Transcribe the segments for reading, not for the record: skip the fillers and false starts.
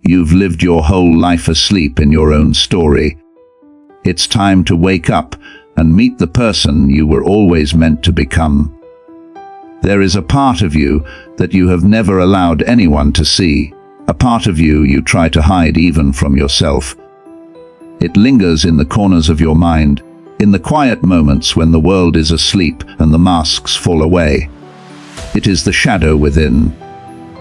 You've lived your whole life asleep in your own story. It's time to wake up and meet the person you were always meant to become. There is a part of you that you have never allowed anyone to see, a part of you you try to hide even from yourself. It lingers in the corners of your mind, in the quiet moments when the world is asleep and the masks fall away. It is the shadow within,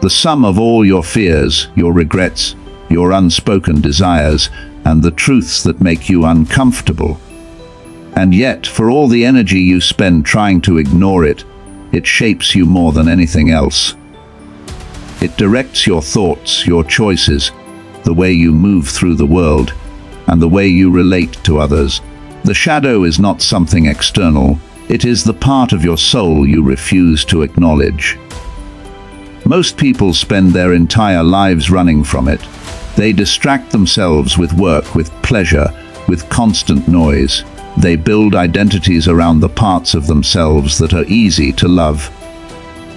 the sum of all your fears, your regrets, your unspoken desires, and the truths that make you uncomfortable. And yet, for all the energy you spend trying to ignore it, it shapes you more than anything else. It directs your thoughts, your choices, the way you move through the world, and the way you relate to others. The shadow is not something external. It is the part of your soul you refuse to acknowledge. Most people spend their entire lives running from it. They distract themselves with work, with pleasure, with constant noise. They build identities around the parts of themselves that are easy to love.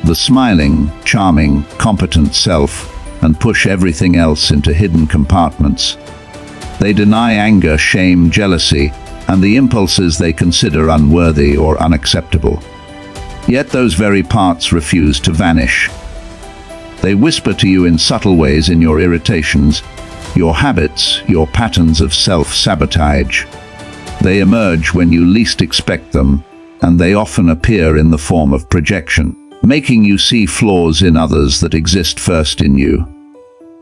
The smiling, charming, competent self, and push everything else into hidden compartments. They deny anger, shame, jealousy, and the impulses they consider unworthy or unacceptable. Yet those very parts refuse to vanish. They whisper to you in subtle ways in your irritations, your habits, your patterns of self-sabotage. They emerge when you least expect them, and they often appear in the form of projection, making you see flaws in others that exist first in you.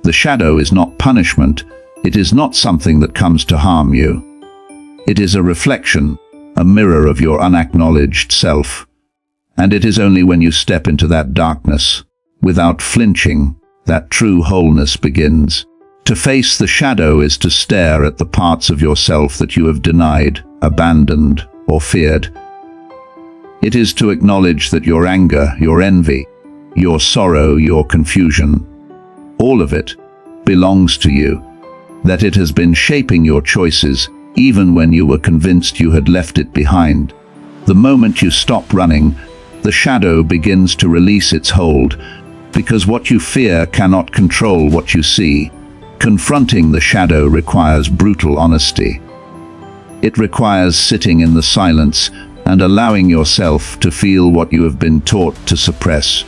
The shadow is not punishment. It is not something that comes to harm you. It is a reflection, a mirror of your unacknowledged self. And it is only when you step into that darkness, without flinching, that true wholeness begins. To face the shadow is to stare at the parts of yourself that you have denied, abandoned, or feared. It is to acknowledge that your anger, your envy, your sorrow, your confusion, all of it belongs to you, that it has been shaping your choices even when you were convinced you had left it behind. The moment you stop running, the shadow begins to release its hold, because what you fear cannot control what you see. Confronting the shadow requires brutal honesty. It requires sitting in the silence and allowing yourself to feel what you have been taught to suppress.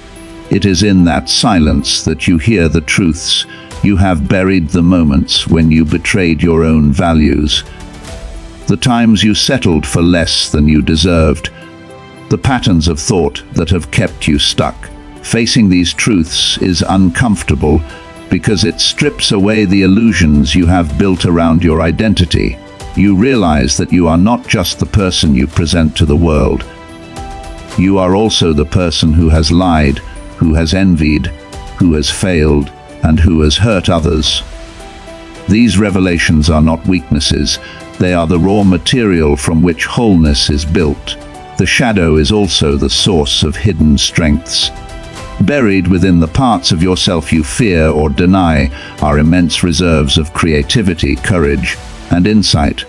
It is in that silence that you hear the truths. You have buried the moments when you betrayed your own values, the times you settled for less than you deserved, the patterns of thought that have kept you stuck. Facing these truths is uncomfortable because it strips away the illusions you have built around your identity. You realize that you are not just the person you present to the world. You are also the person who has lied, who has envied, who has failed, and who has hurt others. These revelations are not weaknesses. They are the raw material from which wholeness is built. The shadow is also the source of hidden strengths. Buried within the parts of yourself you fear or deny are immense reserves of creativity, courage, and insight.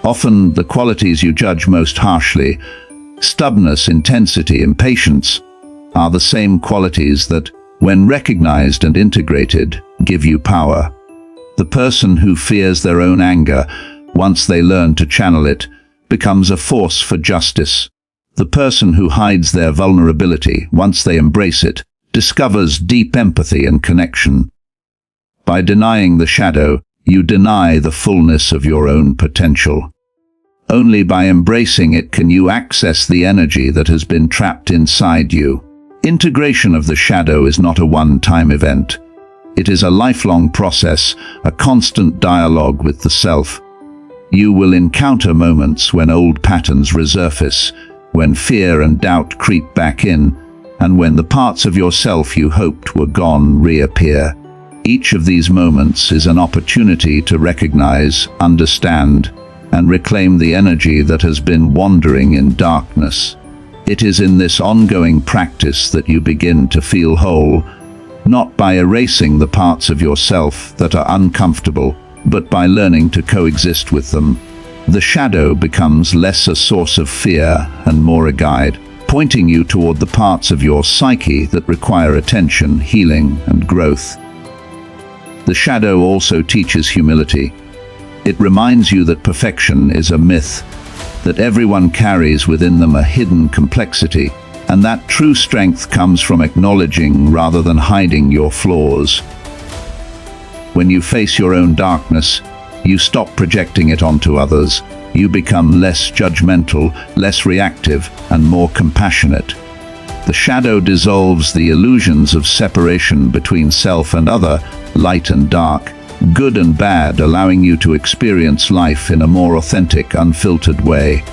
Often the qualities you judge most harshly, stubbornness, intensity, impatience, are the same qualities that, when recognized and integrated, give you power. The person who fears their own anger, once they learn to channel it, becomes a force for justice. The person who hides their vulnerability, once they embrace it, discovers deep empathy and connection. By denying the shadow, you deny the fullness of your own potential. Only by embracing it can you access the energy that has been trapped inside you. Integration of the shadow is not a one-time event. It is a lifelong process, a constant dialogue with the self. You will encounter moments when old patterns resurface, when fear and doubt creep back in, and when the parts of yourself you hoped were gone reappear. Each of these moments is an opportunity to recognize, understand, and reclaim the energy that has been wandering in darkness. It is in this ongoing practice that you begin to feel whole, not by erasing the parts of yourself that are uncomfortable, but by learning to coexist with them. The shadow becomes less a source of fear and more a guide, pointing you toward the parts of your psyche that require attention, healing, and growth. The shadow also teaches humility. It reminds you that perfection is a myth, that everyone carries within them a hidden complexity, and that true strength comes from acknowledging rather than hiding your flaws. When you face your own darkness, you stop projecting it onto others. You become less judgmental, less reactive, and more compassionate. The shadow dissolves the illusions of separation between self and other, light and dark, good and bad, allowing you to experience life in a more authentic, unfiltered way.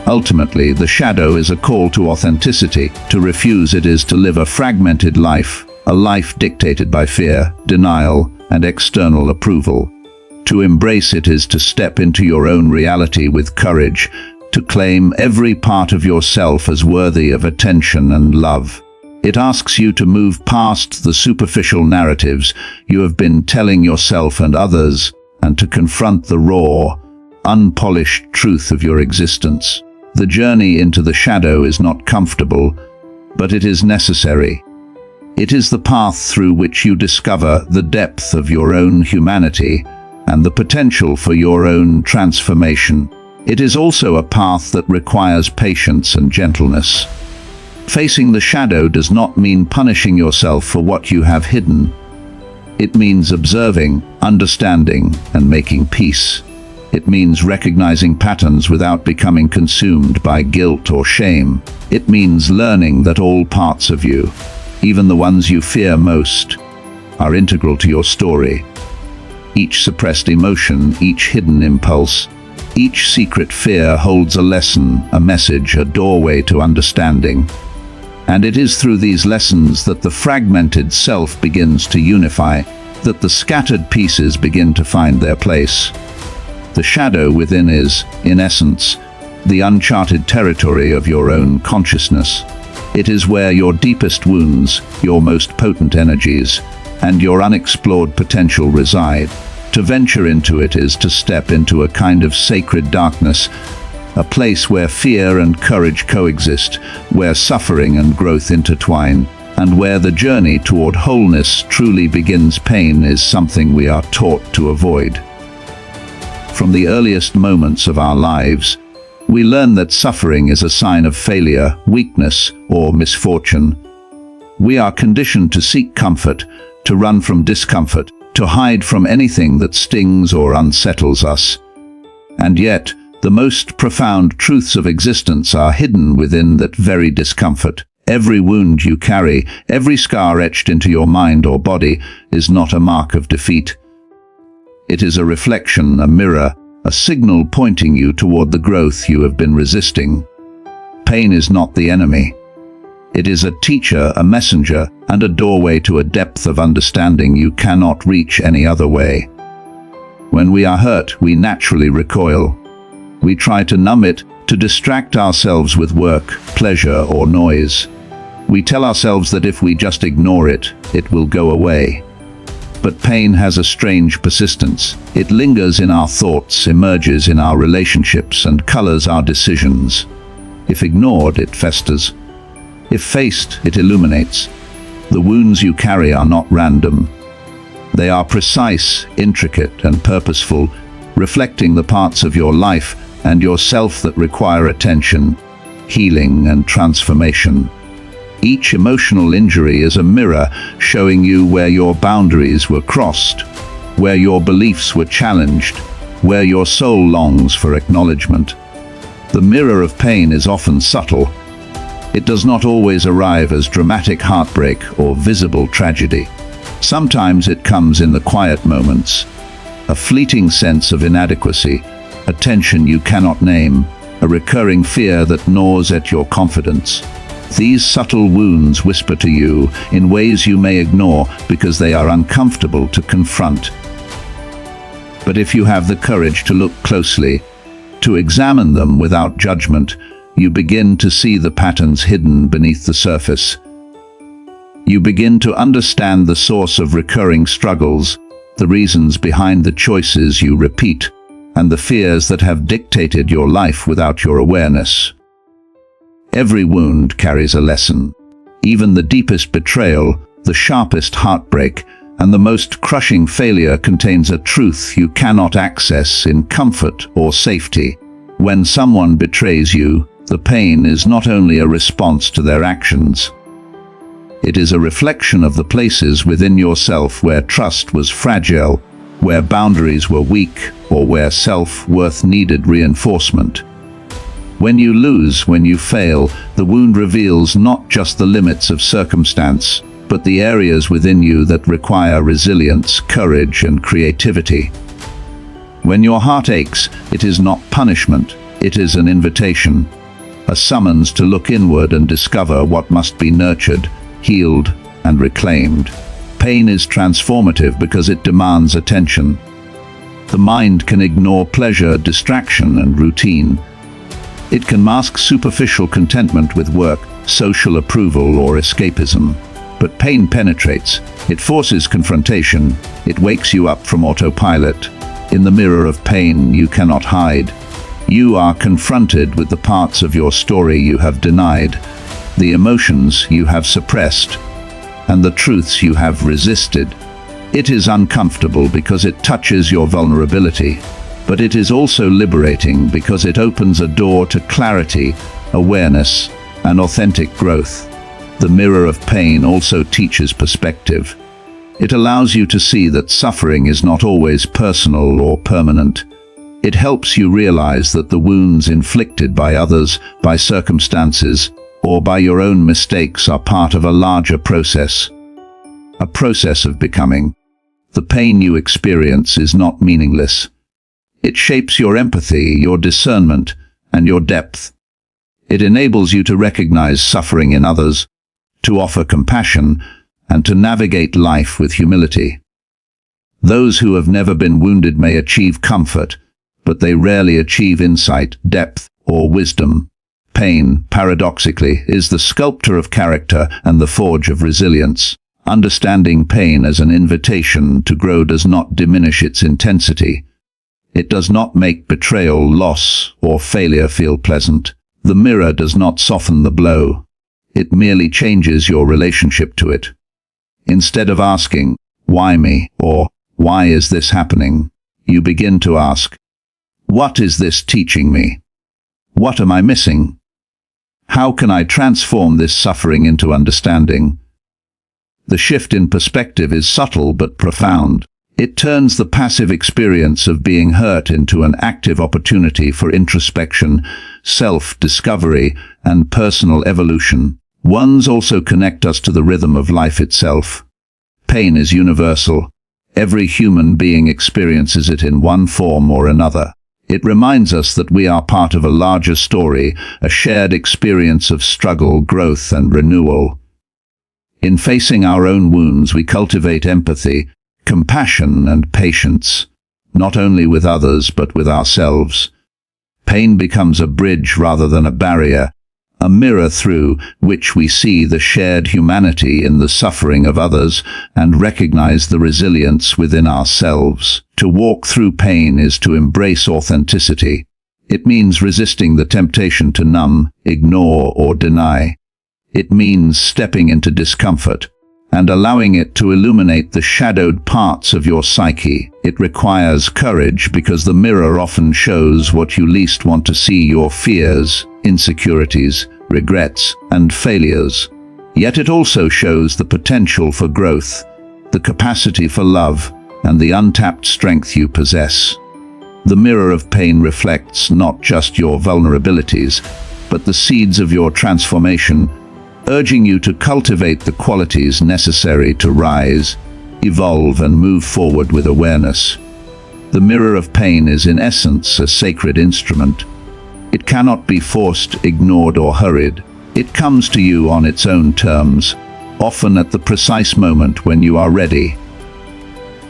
Ultimately, the shadow is a call to authenticity. To refuse it is to live a fragmented life, a life dictated by fear, denial, and external approval. To embrace it is to step into your own reality with courage, to claim every part of yourself as worthy of attention and love. It asks you to move past the superficial narratives you have been telling yourself and others, and to confront the raw, unpolished truth of your existence. The journey into the shadow is not comfortable, but it is necessary. It is the path through which you discover the depth of your own humanity and the potential for your own transformation. It is also a path that requires patience and gentleness. Facing the shadow does not mean punishing yourself for what you have hidden. It means observing, understanding, and making peace. It means recognizing patterns without becoming consumed by guilt or shame. It means learning that all parts of you, even the ones you fear most, are integral to your story. Each suppressed emotion, each hidden impulse, each secret fear holds a lesson, a message, a doorway to understanding. And it is through these lessons that the fragmented self begins to unify, that the scattered pieces begin to find their place. The shadow within is, in essence, the uncharted territory of your own consciousness. It is where your deepest wounds, your most potent energies, and your unexplored potential reside. To venture into it is to step into a kind of sacred darkness, a place where fear and courage coexist, where suffering and growth intertwine, and where the journey toward wholeness truly begins. Pain is something we are taught to avoid. From the earliest moments of our lives, we learn that suffering is a sign of failure, weakness, or misfortune. We are conditioned to seek comfort, to run from discomfort, to hide from anything that stings or unsettles us. And yet, the most profound truths of existence are hidden within that very discomfort. Every wound you carry, every scar etched into your mind or body, is not a mark of defeat. It is a reflection, a mirror, a signal pointing you toward the growth you have been resisting. Pain is not the enemy. It is a teacher, a messenger, and a doorway to a depth of understanding you cannot reach any other way. When we are hurt, we naturally recoil. We try to numb it, to distract ourselves with work, pleasure, or noise. We tell ourselves that if we just ignore it, it will go away. But pain has a strange persistence. It lingers in our thoughts, emerges in our relationships, and colors our decisions. If ignored, it festers. If faced, it illuminates. The wounds you carry are not random. They are precise, intricate, and purposeful, reflecting the parts of your life and yourself that require attention, healing, and transformation. Each emotional injury is a mirror showing you where your boundaries were crossed, where your beliefs were challenged, where your soul longs for acknowledgement. The mirror of pain is often subtle. It does not always arrive as dramatic heartbreak or visible tragedy. Sometimes it comes in the quiet moments, a fleeting sense of inadequacy, a tension you cannot name, a recurring fear that gnaws at your confidence. These subtle wounds whisper to you in ways you may ignore because they are uncomfortable to confront. But if you have the courage to look closely, to examine them without judgment, you begin to see the patterns hidden beneath the surface. You begin to understand the source of recurring struggles, the reasons behind the choices you repeat, and the fears that have dictated your life without your awareness. Every wound carries a lesson. Even the deepest betrayal, the sharpest heartbreak, And the most crushing failure contains a truth you cannot access in comfort or safety. When someone betrays you, the pain is not only a response to their actions. It is a reflection of the places within yourself where trust was fragile, where boundaries were weak, or where self-worth needed reinforcement. When you lose, when you fail, the wound reveals not just the limits of circumstance, but the areas within you that require resilience, courage, and creativity. When your heart aches, it is not punishment, it is an invitation, a summons to look inward and discover what must be nurtured, healed, and reclaimed. Pain is transformative because it demands attention. The mind can ignore pleasure, distraction, and routine. It can mask superficial contentment with work, social approval, or escapism. But pain penetrates. It forces confrontation. It wakes you up from autopilot. In the mirror of pain, you cannot hide. You are confronted with the parts of your story you have denied, the emotions you have suppressed, and the truths you have resisted. It is uncomfortable because it touches your vulnerability, but it is also liberating because it opens a door to clarity, awareness, and authentic growth. The mirror of pain also teaches perspective. It allows you to see that suffering is not always personal or permanent. It helps you realize that the wounds inflicted by others, by circumstances, or by your own mistakes are part of a larger process. A process of becoming. The pain you experience is not meaningless. It shapes your empathy, your discernment, and your depth. It enables you to recognize suffering in others, to offer compassion, and to navigate life with humility. Those who have never been wounded may achieve comfort, but they rarely achieve insight, depth, or wisdom. Pain, paradoxically, is the sculptor of character and the forge of resilience. Understanding pain as an invitation to grow does not diminish its intensity. It does not make betrayal, loss, or failure feel pleasant. The mirror does not soften the blow. It merely changes your relationship to it. Instead of asking, "Why me?" or "Why is this happening?" you begin to ask, "What is this teaching me? What am I missing? How can I transform this suffering into understanding?" The shift in perspective is subtle but profound. It turns the passive experience of being hurt into an active opportunity for introspection, self-discovery, and personal evolution. Wounds also connect us to the rhythm of life itself. Pain is universal. Every human being experiences it in one form or another. It reminds us that we are part of a larger story, a shared experience of struggle, growth, and renewal. In facing our own wounds, we cultivate empathy, compassion, and patience, not only with others but with ourselves. Pain becomes a bridge rather than a barrier, a mirror through which we see the shared humanity in the suffering of others and recognize the resilience within ourselves. To walk through pain is to embrace authenticity. It means resisting the temptation to numb, ignore, or deny. It means stepping into discomfort and allowing it to illuminate the shadowed parts of your psyche. It requires courage because the mirror often shows what you least want to see: your fears, insecurities, regrets, and failures. Yet it also shows the potential for growth, the capacity for love, and the untapped strength you possess. The mirror of pain reflects not just your vulnerabilities, but the seeds of your transformation, urging you to cultivate the qualities necessary to rise, evolve, and move forward with awareness. The mirror of pain is in essence a sacred instrument. It cannot be forced, ignored, or hurried. It comes to you on its own terms, often at the precise moment when you are ready,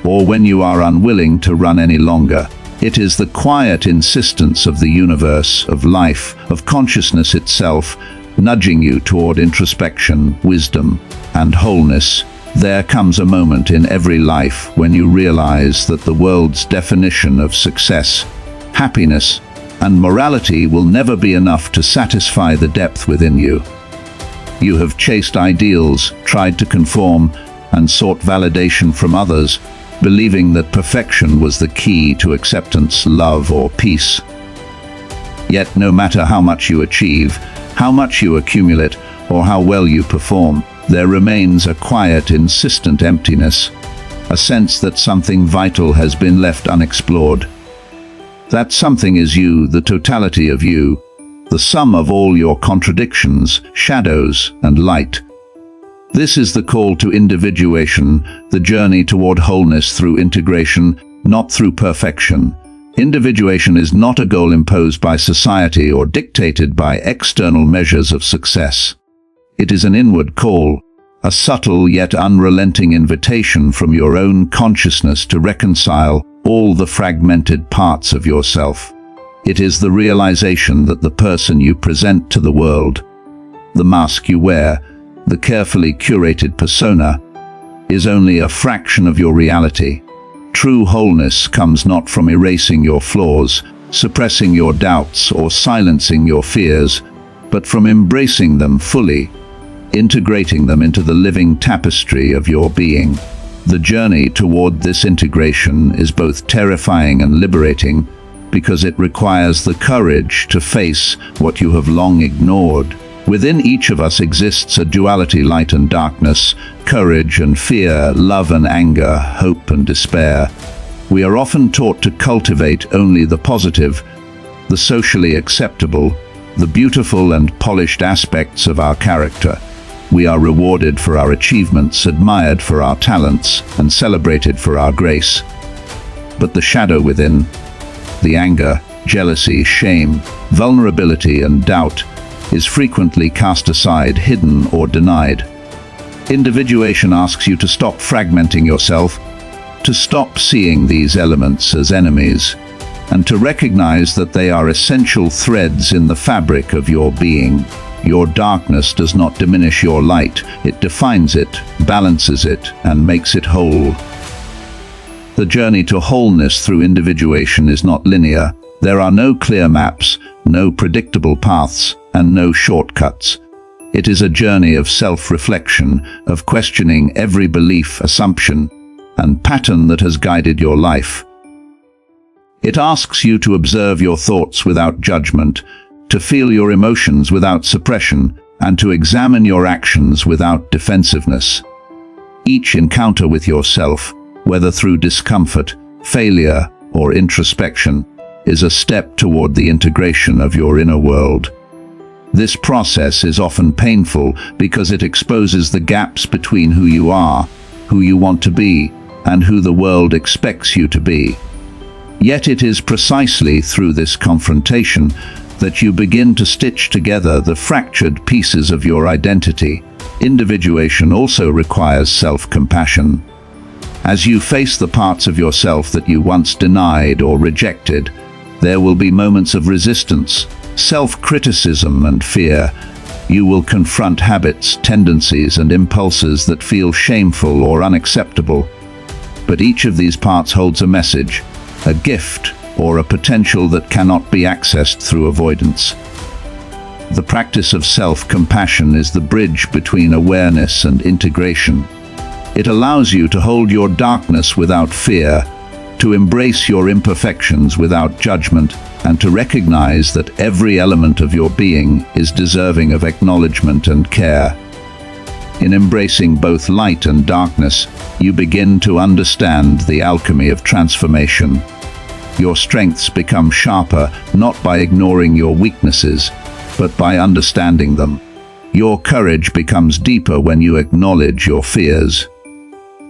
or when you are unwilling to run any longer. It is the quiet insistence of the universe, of life, of consciousness itself, nudging you toward introspection, wisdom, and wholeness. There comes a moment in every life when you realize that the world's definition of success, happiness, and morality will never be enough to satisfy the depth within you. You have chased ideals, tried to conform, and sought validation from others, believing that perfection was the key to acceptance, love, or peace. Yet no matter how much you achieve, how much you accumulate, or how well you perform, there remains a quiet, insistent emptiness, a sense that something vital has been left unexplored. That something is you, the totality of you, the sum of all your contradictions, shadows, and light. This is the call to individuation, the journey toward wholeness through integration, not through perfection. Individuation is not a goal imposed by society or dictated by external measures of success. It is an inward call, a subtle yet unrelenting invitation from your own consciousness to reconcile all the fragmented parts of yourself. It is the realization that the person you present to the world, the mask you wear, the carefully curated persona, is only a fraction of your reality. True wholeness comes not from erasing your flaws, suppressing your doubts, or silencing your fears, but from embracing them fully, integrating them into the living tapestry of your being. The journey toward this integration is both terrifying and liberating, because it requires the courage to face what you have long ignored. Within each of us exists a duality, light and darkness, courage and fear, love and anger, hope and despair. We are often taught to cultivate only the positive, the socially acceptable, the beautiful and polished aspects of our character. We are rewarded for our achievements, admired for our talents, and celebrated for our grace. But the shadow within, the anger, jealousy, shame, vulnerability, and doubt, is frequently cast aside, hidden, or denied. Individuation asks you to stop fragmenting yourself, to stop seeing these elements as enemies, and to recognize that they are essential threads in the fabric of your being. Your darkness does not diminish your light, it defines it, balances it, and makes it whole. The journey to wholeness through individuation is not linear. There are no clear maps, no predictable paths, and no shortcuts. It is a journey of self-reflection, of questioning every belief, assumption, and pattern that has guided your life. It asks you to observe your thoughts without judgment, to feel your emotions without suppression, and to examine your actions without defensiveness. Each encounter with yourself, whether through discomfort, failure, or introspection, is a step toward the integration of your inner world. This process is often painful because it exposes the gaps between who you are, who you want to be, and who the world expects you to be. Yet it is precisely through this confrontation that you begin to stitch together the fractured pieces of your identity. Individuation also requires self-compassion. As you face the parts of yourself that you once denied or rejected, there will be moments of resistance, self-criticism, and fear. You will confront habits, tendencies, and impulses that feel shameful or unacceptable. But each of these parts holds a message, a gift, or a potential that cannot be accessed through avoidance. The practice of self-compassion is the bridge between awareness and integration. It allows you to hold your darkness without fear, to embrace your imperfections without judgment, and to recognize that every element of your being is deserving of acknowledgement and care. In embracing both light and darkness, you begin to understand the alchemy of transformation. Your strengths become sharper, not by ignoring your weaknesses, but by understanding them. Your courage becomes deeper when you acknowledge your fears.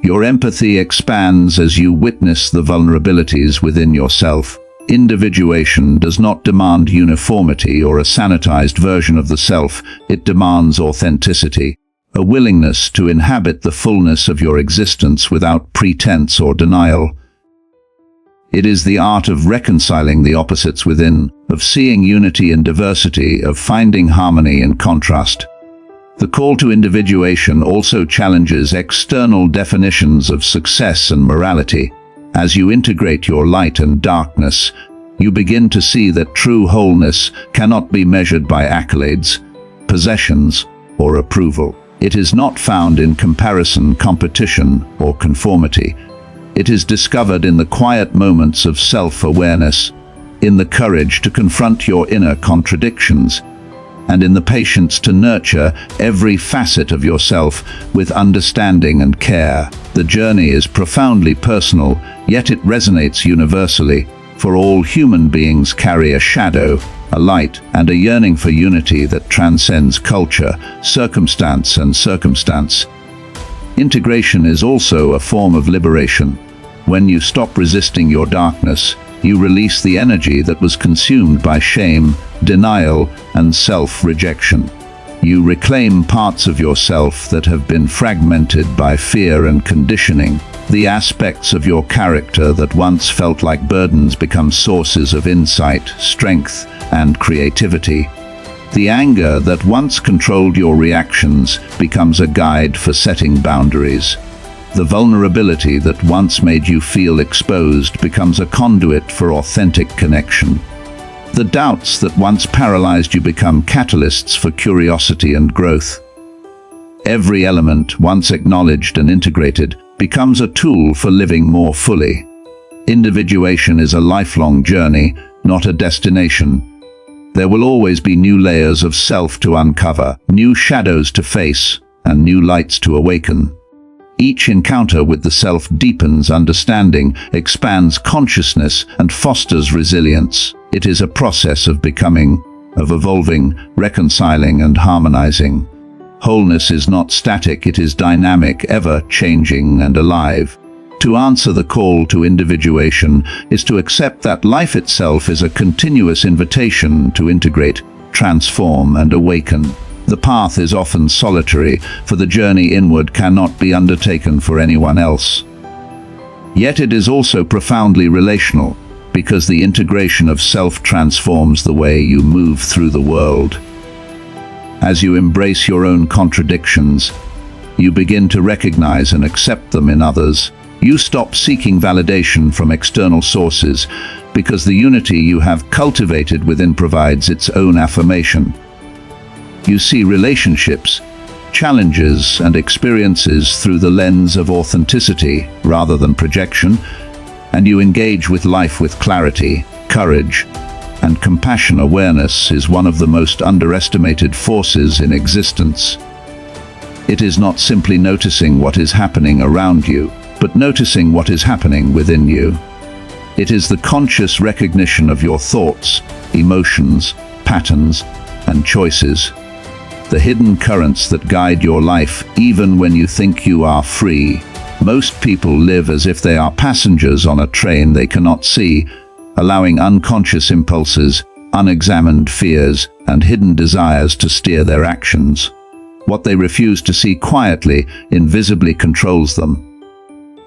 Your empathy expands as you witness the vulnerabilities within yourself. Individuation does not demand uniformity or a sanitized version of the self, it demands authenticity, a willingness to inhabit the fullness of your existence without pretense or denial. It is the art of reconciling the opposites within, of seeing unity in diversity, of finding harmony in contrast. The call to individuation also challenges external definitions of success and morality. As you integrate your light and darkness, you begin to see that true wholeness cannot be measured by accolades, possessions, or approval. It is not found in comparison, competition, or conformity. It is discovered in the quiet moments of self-awareness, in the courage to confront your inner contradictions, and in the patience to nurture every facet of yourself with understanding and care. The journey is profoundly personal, yet it resonates universally, for all human beings carry a shadow, a light, and a yearning for unity that transcends culture, circumstance, and circumstance. Integration is also a form of liberation. When you stop resisting your darkness, you release the energy that was consumed by shame, denial, and self-rejection. You reclaim parts of yourself that have been fragmented by fear and conditioning. The aspects of your character that once felt like burdens become sources of insight, strength, and creativity. The anger that once controlled your reactions becomes a guide for setting boundaries. The vulnerability that once made you feel exposed becomes a conduit for authentic connection. The doubts that once paralyzed you become catalysts for curiosity and growth. Every element, once acknowledged and integrated, becomes a tool for living more fully. Individuation is a lifelong journey, not a destination. There will always be new layers of self to uncover, new shadows to face, and new lights to awaken. Each encounter with the self deepens understanding, expands consciousness, and fosters resilience. It is a process of becoming, of evolving, reconciling, and harmonizing. Wholeness is not static, it is dynamic, ever-changing and alive. To answer the call to individuation is to accept that life itself is a continuous invitation to integrate, transform, and awaken. The path is often solitary, for the journey inward cannot be undertaken for anyone else. Yet it is also profoundly relational, because the integration of self transforms the way you move through the world. As you embrace your own contradictions, you begin to recognize and accept them in others. You stop seeking validation from external sources, because the unity you have cultivated within provides its own affirmation. You see relationships, challenges, and experiences through the lens of authenticity rather than projection, and you engage with life with clarity, courage, and compassion. Awareness is one of the most underestimated forces in existence. It is not simply noticing what is happening around you, but noticing what is happening within you. It is the conscious recognition of your thoughts, emotions, patterns, and choices. The hidden currents that guide your life even when you think you are free. Most people live as if they are passengers on a train they cannot see, allowing unconscious impulses, unexamined fears, and hidden desires to steer their actions. What they refuse to see quietly, invisibly controls them.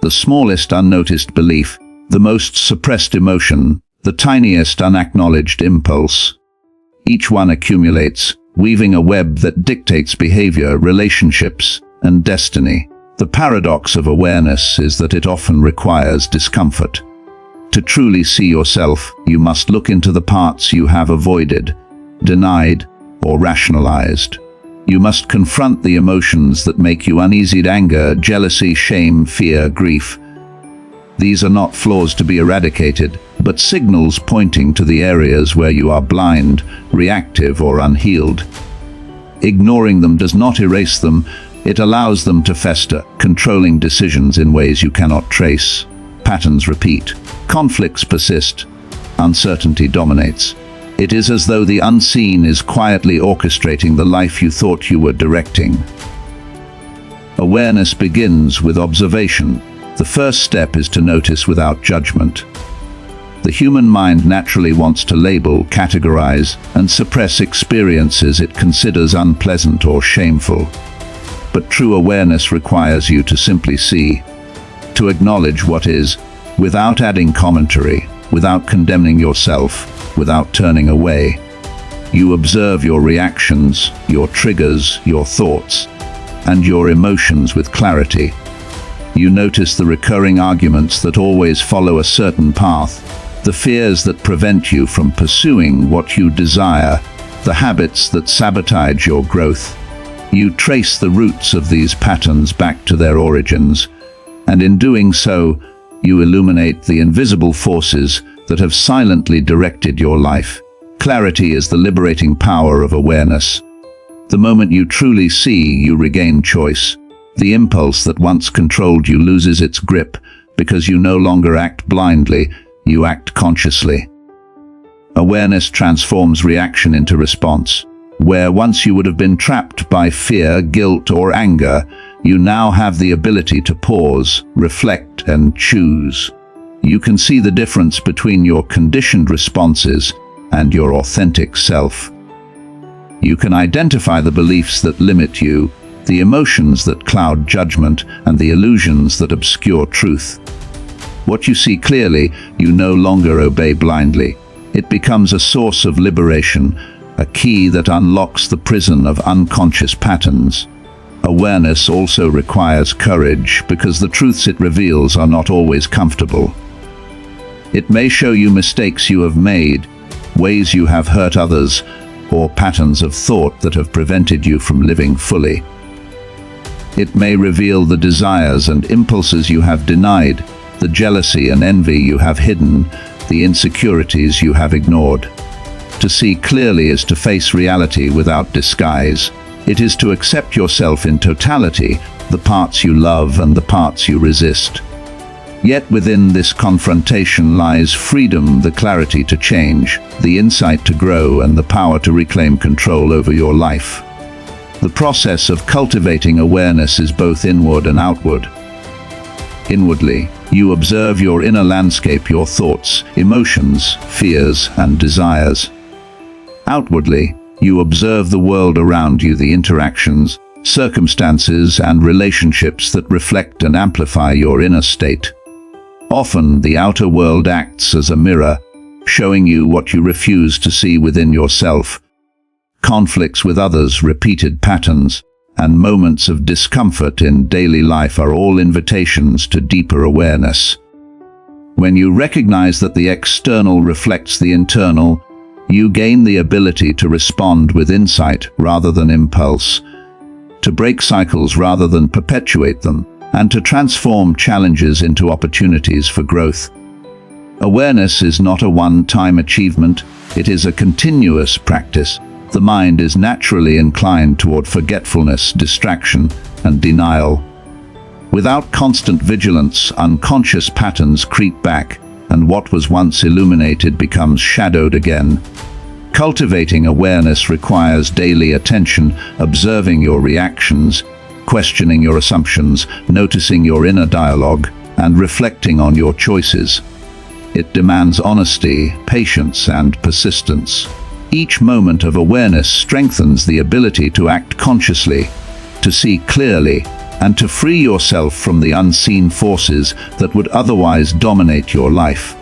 The smallest unnoticed belief, the most suppressed emotion, the tiniest unacknowledged impulse. Each one accumulates, weaving a web that dictates behavior, relationships, and destiny. The paradox of awareness is that it often requires discomfort. To truly see yourself, you must look into the parts you have avoided, denied, or rationalized. You must confront the emotions that make you uneasy: anger, jealousy, shame, fear, grief. These are not flaws to be eradicated, but signals pointing to the areas where you are blind, reactive, or unhealed. Ignoring them does not erase them, it allows them to fester, controlling decisions in ways you cannot trace. Patterns repeat, conflicts persist, uncertainty dominates. It is as though the unseen is quietly orchestrating the life you thought you were directing. Awareness begins with observation. The first step is to notice without judgment. The human mind naturally wants to label, categorize, and suppress experiences it considers unpleasant or shameful. But true awareness requires you to simply see, to acknowledge what is, without adding commentary, without condemning yourself, without turning away. You observe your reactions, your triggers, your thoughts, and your emotions with clarity. You notice the recurring arguments that always follow a certain path, the fears that prevent you from pursuing what you desire, the habits that sabotage your growth. You trace the roots of these patterns back to their origins, and in doing so, you illuminate the invisible forces that have silently directed your life. Clarity is the liberating power of awareness. The moment you truly see, you regain choice. The impulse that once controlled you loses its grip because you no longer act blindly, you act consciously. Awareness transforms reaction into response. Where once you would have been trapped by fear, guilt, or anger, you now have the ability to pause, reflect, and choose. You can see the difference between your conditioned responses and your authentic self. You can identify the beliefs that limit you, the emotions that cloud judgment, and the illusions that obscure truth. What you see clearly, you no longer obey blindly. It becomes a source of liberation, a key that unlocks the prison of unconscious patterns. Awareness also requires courage because the truths it reveals are not always comfortable. It may show you mistakes you have made, ways you have hurt others, or patterns of thought that have prevented you from living fully. It may reveal the desires and impulses you have denied, the jealousy and envy you have hidden, the insecurities you have ignored. To see clearly is to face reality without disguise. It is to accept yourself in totality, the parts you love and the parts you resist. Yet within this confrontation lies freedom, the clarity to change, the insight to grow, and the power to reclaim control over your life. The process of cultivating awareness is both inward and outward. Inwardly, you observe your inner landscape, your thoughts, emotions, fears, and desires. Outwardly, you observe the world around you, the interactions, circumstances, and relationships that reflect and amplify your inner state. Often, the outer world acts as a mirror, showing you what you refuse to see within yourself. Conflicts with others, repeated patterns, and moments of discomfort in daily life are all invitations to deeper awareness. When you recognize that the external reflects the internal, you gain the ability to respond with insight rather than impulse, to break cycles rather than perpetuate them, and to transform challenges into opportunities for growth. Awareness is not a one-time achievement, it is a continuous practice. The mind is naturally inclined toward forgetfulness, distraction, and denial. Without constant vigilance, unconscious patterns creep back, and what was once illuminated becomes shadowed again. Cultivating awareness requires daily attention, observing your reactions, questioning your assumptions, noticing your inner dialogue, and reflecting on your choices. It demands honesty, patience, and persistence. Each moment of awareness strengthens the ability to act consciously, to see clearly, and to free yourself from the unseen forces that would otherwise dominate your life.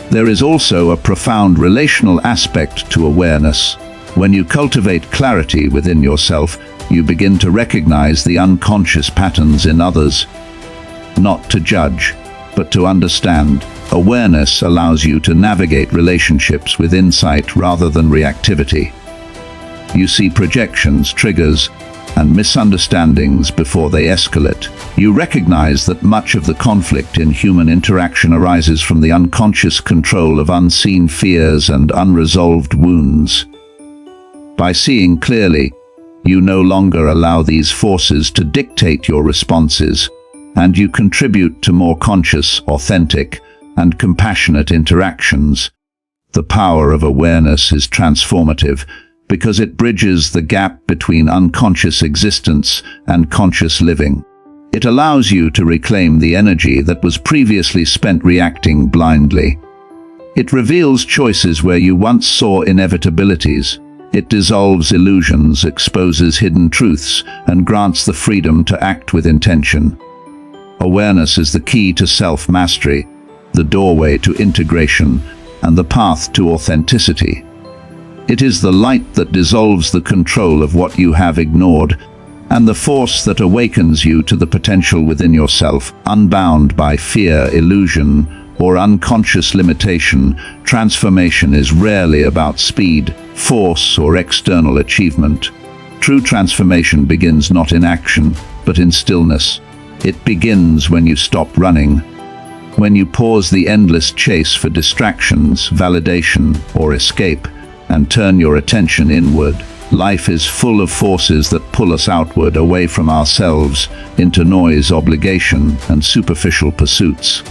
There is also a profound relational aspect to awareness. When you cultivate clarity within yourself, you begin to recognize the unconscious patterns in others. Not to judge, but to understand. Awareness allows you to navigate relationships with insight rather than reactivity. You see projections, triggers, and misunderstandings before they escalate. You recognize that much of the conflict in human interaction arises from the unconscious control of unseen fears and unresolved wounds. By seeing clearly, you no longer allow these forces to dictate your responses, and you contribute to more conscious, authentic, and compassionate interactions. The power of awareness is transformative because it bridges the gap between unconscious existence and conscious living. It allows you to reclaim the energy that was previously spent reacting blindly. It reveals choices where you once saw inevitabilities. It dissolves illusions, exposes hidden truths, and grants the freedom to act with intention. Awareness is the key to self-mastery, the doorway to integration, and the path to authenticity. It is the light that dissolves the control of what you have ignored, and the force that awakens you to the potential within yourself. Unbound by fear, illusion, or unconscious limitation, transformation is rarely about speed, force, or external achievement. True transformation begins not in action, but in stillness. It begins when you stop running, when you pause the endless chase for distractions, validation, or escape, and turn your attention inward. Life is full of forces that pull us outward, away from ourselves, into noise, obligation, and superficial pursuits.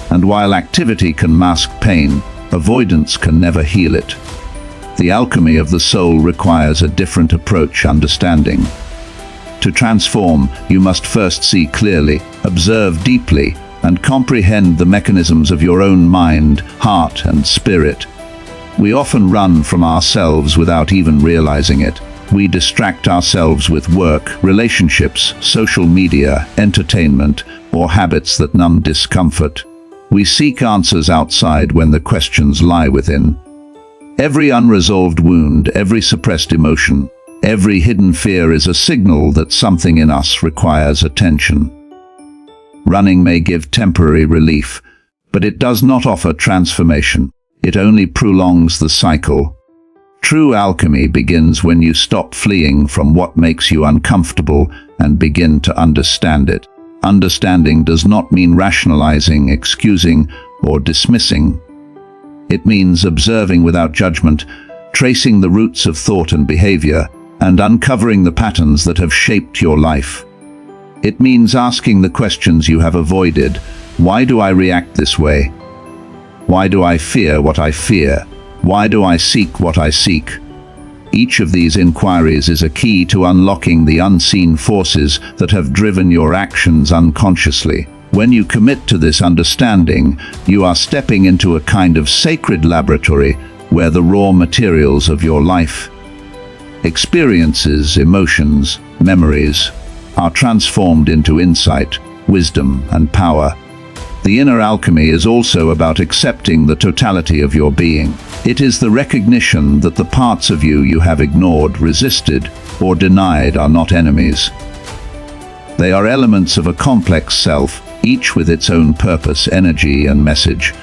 And while activity can mask pain, avoidance can never heal it. The alchemy of the soul requires a different approach, understanding. To transform, you must first see clearly, observe deeply, and comprehend the mechanisms of your own mind, heart, and spirit. We often run from ourselves without even realizing it. We distract ourselves with work, relationships, social media, entertainment, or habits that numb discomfort. We seek answers outside when the questions lie within. Every unresolved wound, every suppressed emotion, every hidden fear is a signal that something in us requires attention. Running may give temporary relief, but it does not offer transformation. It only prolongs the cycle. True alchemy begins when you stop fleeing from what makes you uncomfortable and begin to understand it. Understanding does not mean rationalizing, excusing, or dismissing. It means observing without judgment, tracing the roots of thought and behavior, and uncovering the patterns that have shaped your life. It means asking the questions you have avoided. Why do I react this way? Why do I fear what I fear? Why do I seek what I seek? Each of these inquiries is a key to unlocking the unseen forces that have driven your actions unconsciously. When you commit to this understanding, you are stepping into a kind of sacred laboratory where the raw materials of your life, experiences, emotions, memories, are transformed into insight, wisdom, and power. The inner alchemy is also about accepting the totality of your being. It is the recognition that the parts of you have ignored, resisted, or denied are not enemies. They are elements of a complex self, each with its own purpose, energy, and message.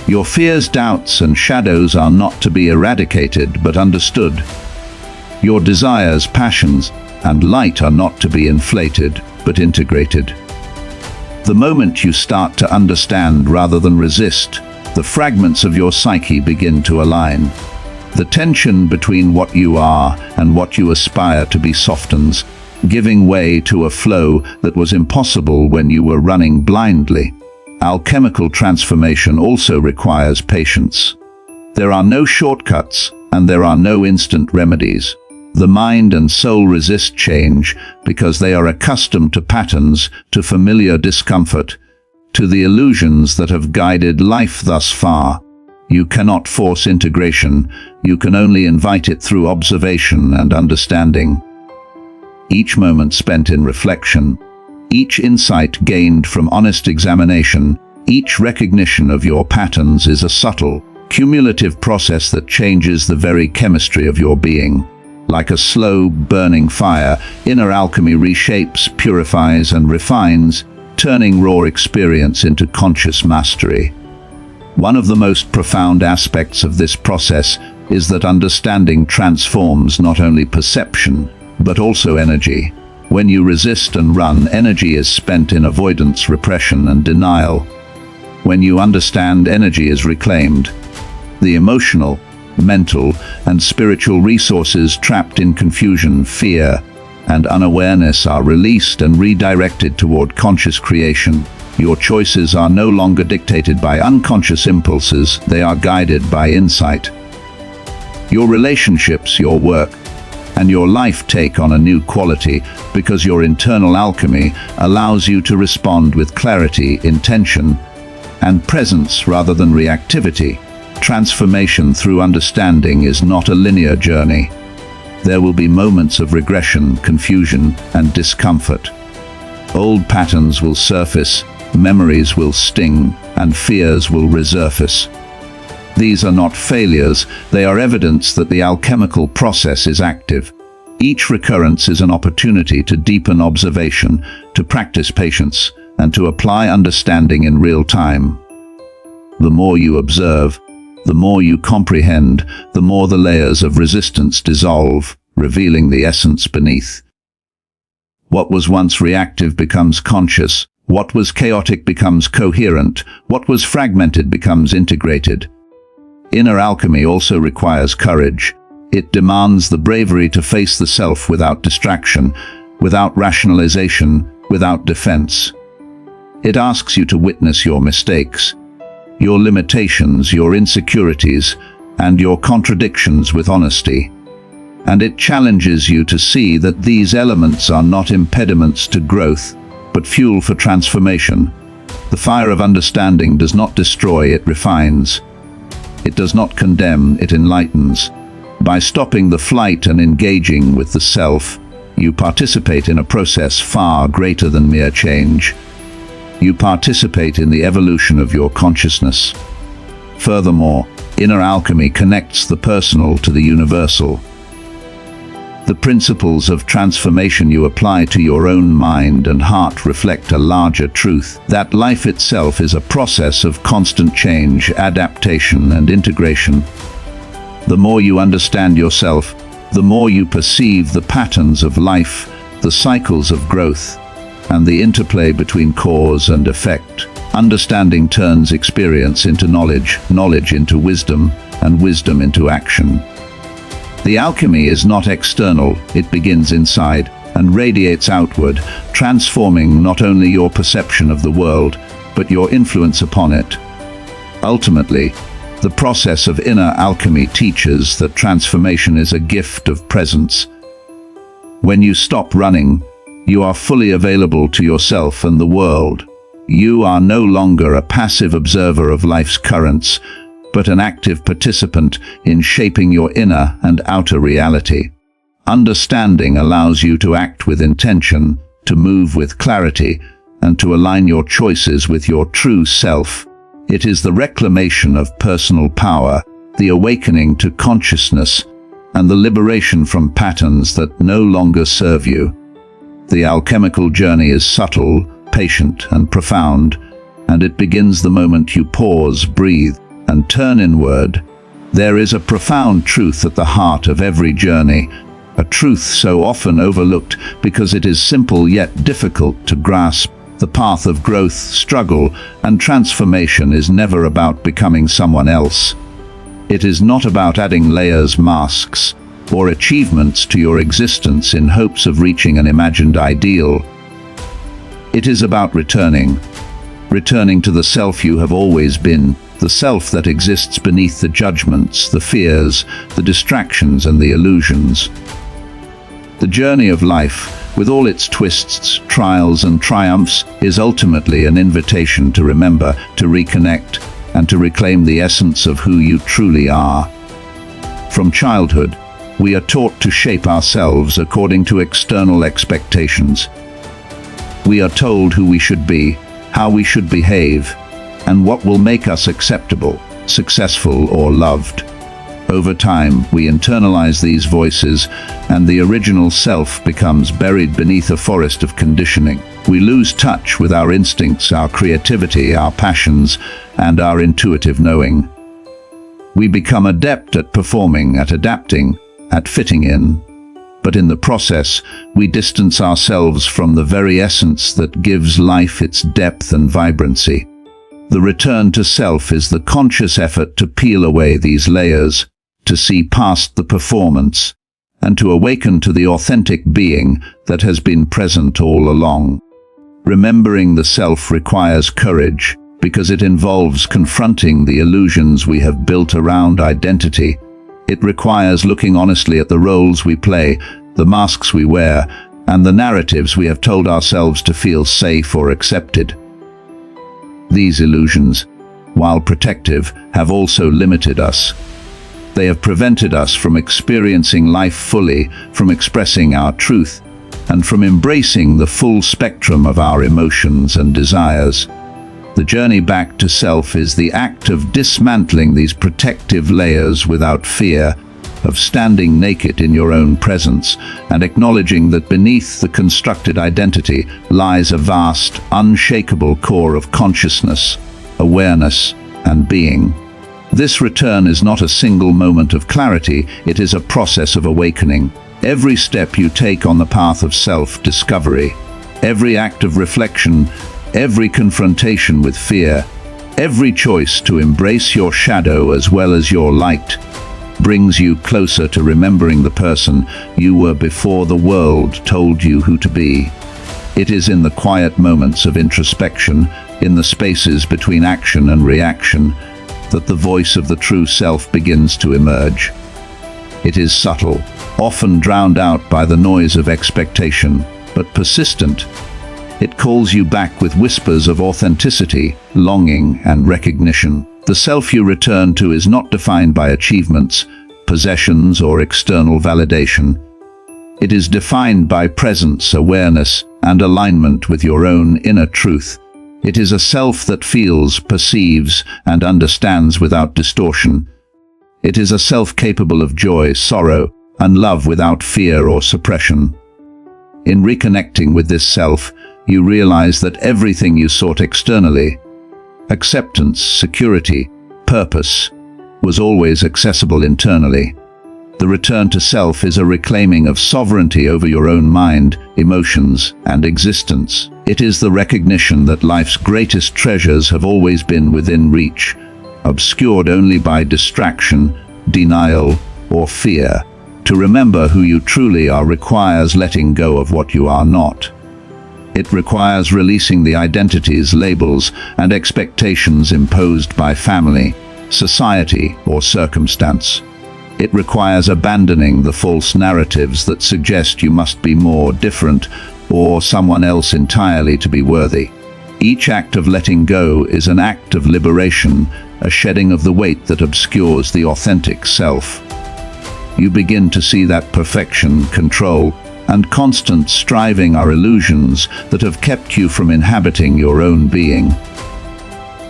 Your fears, doubts, and shadows are not to be eradicated, but understood. Your desires, passions, and light are not to be inflated, but integrated. The moment you start to understand rather than resist, the fragments of your psyche begin to align. The tension between what you are and what you aspire to be softens, giving way to a flow that was impossible when you were running blindly. Alchemical transformation also requires patience. There are no shortcuts, and there are no instant remedies. The mind and soul resist change because they are accustomed to patterns, to familiar discomfort, to the illusions that have guided life thus far. You cannot force integration, you can only invite it through observation and understanding. Each moment spent in reflection, each insight gained from honest examination, each recognition of your patterns is a subtle, cumulative process that changes the very chemistry of your being. Like a slow, burning fire, inner alchemy reshapes, purifies, and refines, turning raw experience into conscious mastery. One of the most profound aspects of this process is that understanding transforms not only perception, but also energy. When you resist and run, energy is spent in avoidance, repression, and denial. When you understand, energy is reclaimed. The emotional, mental, and spiritual resources trapped in confusion, fear, and unawareness are released and redirected toward conscious creation. Your choices are no longer dictated by unconscious impulses, they are guided by insight. Your relationships, your work, and your life take on a new quality because your internal alchemy allows you to respond with clarity, intention, and presence rather than reactivity. Transformation through understanding is not a linear journey. There will be moments of regression, confusion, and discomfort. Old patterns will surface, memories will sting, and fears will resurface. These are not failures, they are evidence that the alchemical process is active. Each recurrence is an opportunity to deepen observation, to practice patience, and to apply understanding in real time. The more you observe, the more you comprehend, the more the layers of resistance dissolve. revealing the essence beneath. What was once reactive becomes conscious. What was chaotic becomes coherent. What was fragmented becomes integrated. Inner alchemy also requires courage. It demands the bravery to face the self without distraction, without rationalization, without defense. It asks you to witness your mistakes, your limitations, your insecurities, and your contradictions with honesty. And it challenges you to see that these elements are not impediments to growth, but fuel for transformation. The fire of understanding does not destroy, it refines. It does not condemn, it enlightens. By stopping the flight and engaging with the self, you participate in a process far greater than mere change. You participate in the evolution of your consciousness. Furthermore, inner alchemy connects the personal to the universal. The principles of transformation you apply to your own mind and heart reflect a larger truth, that life itself is a process of constant change, adaptation, and integration. The more you understand yourself, the more you perceive the patterns of life, the cycles of growth, and the interplay between cause and effect. Understanding turns experience into knowledge, knowledge into wisdom, and wisdom into action. The alchemy is not external, it begins inside and radiates outward, transforming not only your perception of the world, but your influence upon it. Ultimately, the process of inner alchemy teaches that transformation is a gift of presence. When you stop running, you are fully available to yourself and the world. You are no longer a passive observer of life's currents, but an active participant in shaping your inner and outer reality. Understanding allows you to act with intention, to move with clarity, and to align your choices with your true self. It is the reclamation of personal power, the awakening to consciousness, and the liberation from patterns that no longer serve you. The alchemical journey is subtle, patient, and profound, and it begins the moment you pause, breathe, and turn inward. There is a profound truth at the heart of every journey, a truth so often overlooked because it is simple yet difficult to grasp. The path of growth, struggle, and transformation is never about becoming someone else. It is not about adding layers, masks, or achievements to your existence in hopes of reaching an imagined ideal. It is about returning to the self you have always been, the self that exists beneath the judgments, the fears, the distractions, and the illusions. The journey of life, with all its twists, trials, and triumphs, is ultimately an invitation to remember, to reconnect, and to reclaim the essence of who you truly are. From childhood, we are taught to shape ourselves according to external expectations. We are told who we should be, how we should behave, and what will make us acceptable, successful, or loved. Over time, we internalize these voices, and the original self becomes buried beneath a forest of conditioning. We lose touch with our instincts, our creativity, our passions, and our intuitive knowing. We become adept at performing, at adapting, at fitting in. But in the process, we distance ourselves from the very essence that gives life its depth and vibrancy. The return to self is the conscious effort to peel away these layers, to see past the performance, and to awaken to the authentic being that has been present all along. Remembering the self requires courage, because it involves confronting the illusions we have built around identity. It requires looking honestly at the roles we play, the masks we wear, and the narratives we have told ourselves to feel safe or accepted. These illusions, while protective, have also limited us. They have prevented us from experiencing life fully, from expressing our truth, and from embracing the full spectrum of our emotions and desires. The journey back to self is the act of dismantling these protective layers without fear, of standing naked in your own presence and acknowledging that beneath the constructed identity lies a vast, unshakable core of consciousness, awareness, and being. This return is not a single moment of clarity, it is a process of awakening. Every step you take on the path of self-discovery, every act of reflection, every confrontation with fear, every choice to embrace your shadow as well as your light, brings you closer to remembering the person you were before the world told you who to be. It is in the quiet moments of introspection, in the spaces between action and reaction, that the voice of the true self begins to emerge. It is subtle, often drowned out by the noise of expectation, but persistent. It calls you back with whispers of authenticity, longing, and recognition. The self you return to is not defined by achievements, possessions, or external validation. It is defined by presence, awareness, and alignment with your own inner truth. It is a self that feels, perceives, and understands without distortion. It is a self capable of joy, sorrow, and love without fear or suppression. In reconnecting with this self, you realize that everything you sought externally, acceptance, security, purpose, was always accessible internally. The return to self is a reclaiming of sovereignty over your own mind, emotions, and existence. It is the recognition that life's greatest treasures have always been within reach, obscured only by distraction, denial, or fear. To remember who you truly are requires letting go of what you are not. It requires releasing the identities, labels, and expectations imposed by family, society, or circumstance. It requires abandoning the false narratives that suggest you must be more, different, or someone else entirely to be worthy. Each act of letting go is an act of liberation, a shedding of the weight that obscures the authentic self. You begin to see that perfection, control, and constant striving are illusions that have kept you from inhabiting your own being.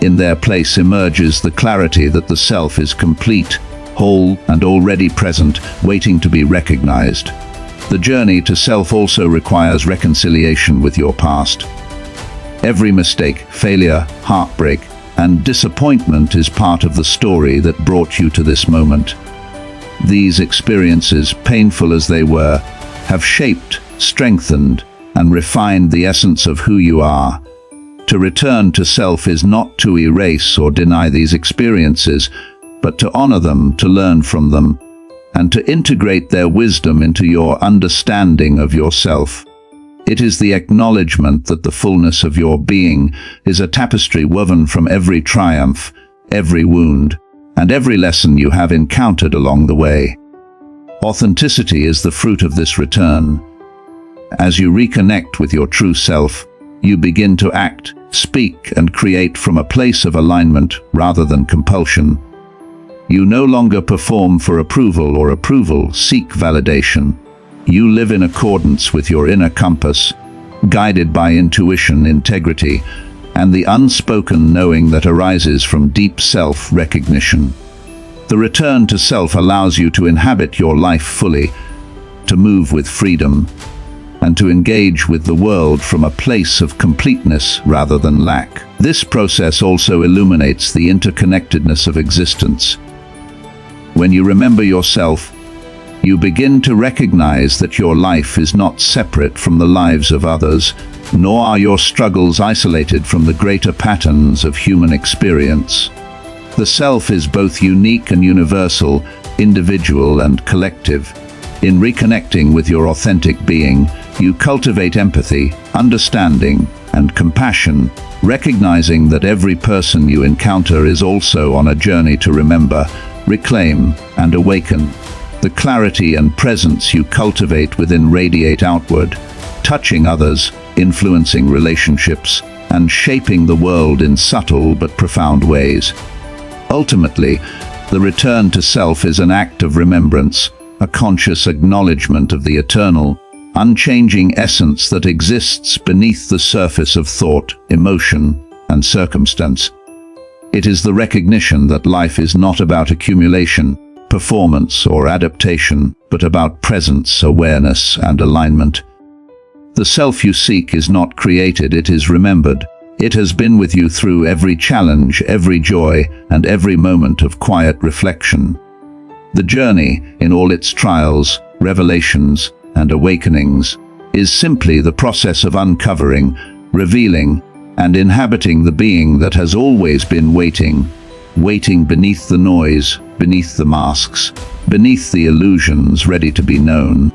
In their place emerges the clarity that the self is complete, whole, and already present, waiting to be recognized. The journey to self also requires reconciliation with your past. Every mistake, failure, heartbreak, and disappointment is part of the story that brought you to this moment. These experiences, painful as they were, have shaped, strengthened, and refined the essence of who you are. To return to self is not to erase or deny these experiences, but to honor them, to learn from them, and to integrate their wisdom into your understanding of yourself. It is the acknowledgement that the fullness of your being is a tapestry woven from every triumph, every wound, and every lesson you have encountered along the way. Authenticity is the fruit of this return. As you reconnect with your true self, you begin to act, speak, and create from a place of alignment rather than compulsion. You no longer perform for approval or seek validation. You live in accordance with your inner compass, guided by intuition, integrity, and the unspoken knowing that arises from deep self-recognition. The return to self allows you to inhabit your life fully, to move with freedom, and to engage with the world from a place of completeness rather than lack. This process also illuminates the interconnectedness of existence. When you remember yourself, you begin to recognize that your life is not separate from the lives of others, nor are your struggles isolated from the greater patterns of human experience. The self is both unique and universal, individual and collective. In reconnecting with your authentic being, you cultivate empathy, understanding, and compassion, recognizing that every person you encounter is also on a journey to remember, reclaim, and awaken. The clarity and presence you cultivate within radiate outward, touching others, influencing relationships, and shaping the world in subtle but profound ways. Ultimately, the return to self is an act of remembrance, a conscious acknowledgement of the eternal, unchanging essence that exists beneath the surface of thought, emotion, and circumstance. It is the recognition that life is not about accumulation, performance, or adaptation, but about presence, awareness, and alignment. The self you seek is not created, it is remembered. It has been with you through every challenge, every joy, and every moment of quiet reflection. The journey, in all its trials, revelations, and awakenings, is simply the process of uncovering, revealing, and inhabiting the being that has always been waiting beneath the noise, beneath the masks, beneath the illusions ready to be known.